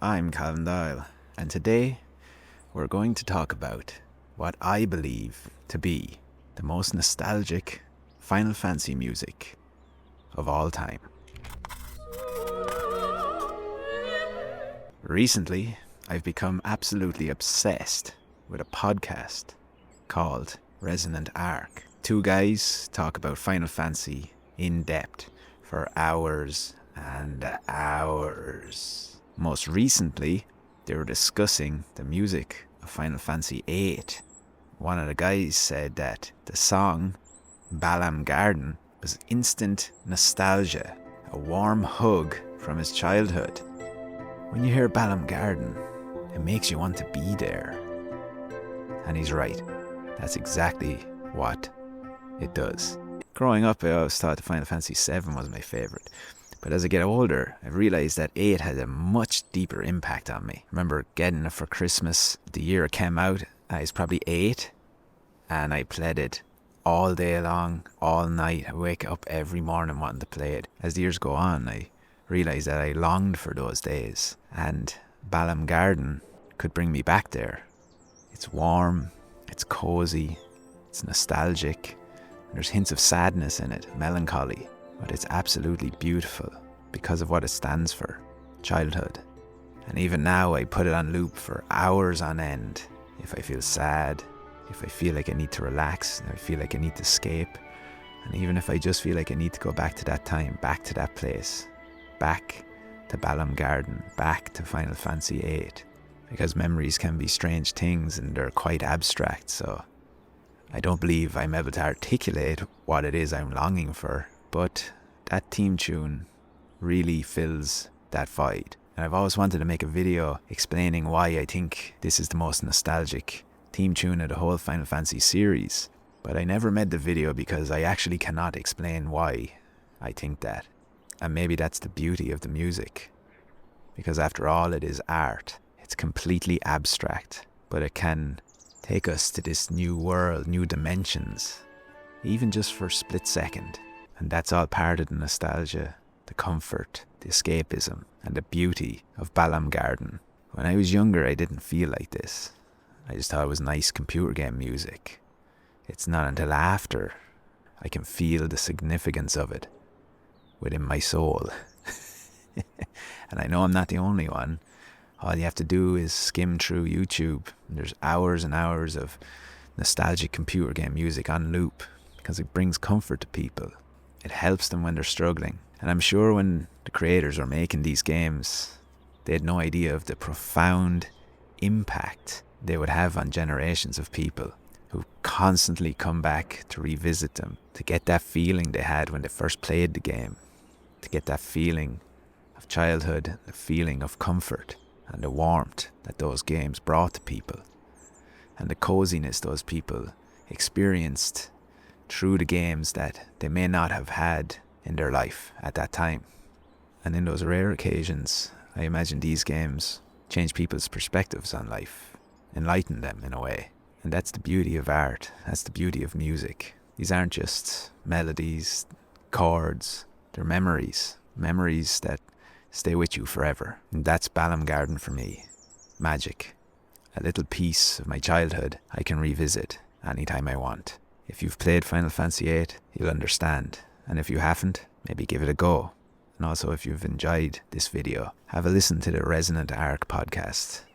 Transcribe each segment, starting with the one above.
I'm Calvin Dial, and today we're going to talk about what I believe to be the most nostalgic Final Fantasy music of all time. Recently, I've become absolutely obsessed with a podcast called Resonant Arc. Two guys talk about Final Fantasy in depth for hours and hours. Most recently, they were discussing the music of Final Fantasy VIII. One of the guys said that the song Balamb Garden was instant nostalgia, a warm hug from his childhood. When you hear Balamb Garden, it makes you want to be there. And he's right. That's exactly what it does. Growing up, I always thought the Final Fantasy VII was my favourite. But as I get older, I've realised that 8 had a much deeper impact on me. I remember getting it for Christmas the year it came out. I was probably 8, and I played it all day long, all night. I wake up every morning wanting to play it. As the years go on, I realised that I longed for those days, and Balamb Garden could bring me back there. It's warm, it's cosy, it's nostalgic, and there's hints of sadness in it, melancholy, but it's absolutely beautiful because of what it stands for, childhood. And even now I put it on loop for hours on end. If I feel sad, if I feel like I need to relax, if I feel like I need to escape, and even if I just feel like I need to go back to that time, back to that place, back to Balamb Garden, back to Final Fantasy VIII. Because memories can be strange things and they're quite abstract, so I don't believe I'm able to articulate what it is I'm longing for, but that theme tune really fills that void. And I've always wanted to make a video explaining why I think this is the most nostalgic theme tune of the whole Final Fantasy series, but I never made the video because I actually cannot explain why I think that. And maybe that's the beauty of the music, because after all, it is art. It's completely abstract, but it can take us to this new world, new dimensions, even just for a split second. And that's all part of the nostalgia, the comfort, the escapism, and the beauty of Balamb Garden. When I was younger, I didn't feel like this. I just thought it was nice computer game music. It's not until after I can feel the significance of it within my soul. And I know I'm not the only one. All you have to do is skim through YouTube. There's hours and hours of nostalgic computer game music on loop because it brings comfort to people. It helps them when they're struggling. And I'm sure when the creators were making these games, they had no idea of the profound impact they would have on generations of people who constantly come back to revisit them, to get that feeling they had when they first played the game, to get that feeling of childhood, the feeling of comfort, and the warmth that those games brought to people, and the coziness those people experienced through the games that they may not have had in their life at that time. And in those rare occasions, I imagine these games change people's perspectives on life, enlighten them in a way. And that's the beauty of art, that's the beauty of music. These aren't just melodies, chords, they're memories that stay with you forever. And that's Balamb Garden for me. Magic. A little piece of my childhood I can revisit anytime I want. If you've played Final Fantasy VIII, you'll understand. And if you haven't, maybe give it a go. And also, if you've enjoyed this video, have a listen to the Resonant Arc podcast.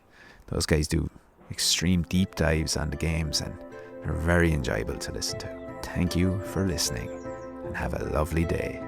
Those guys do extreme deep dives on the games and they're very enjoyable to listen to. Thank you for listening and have a lovely day.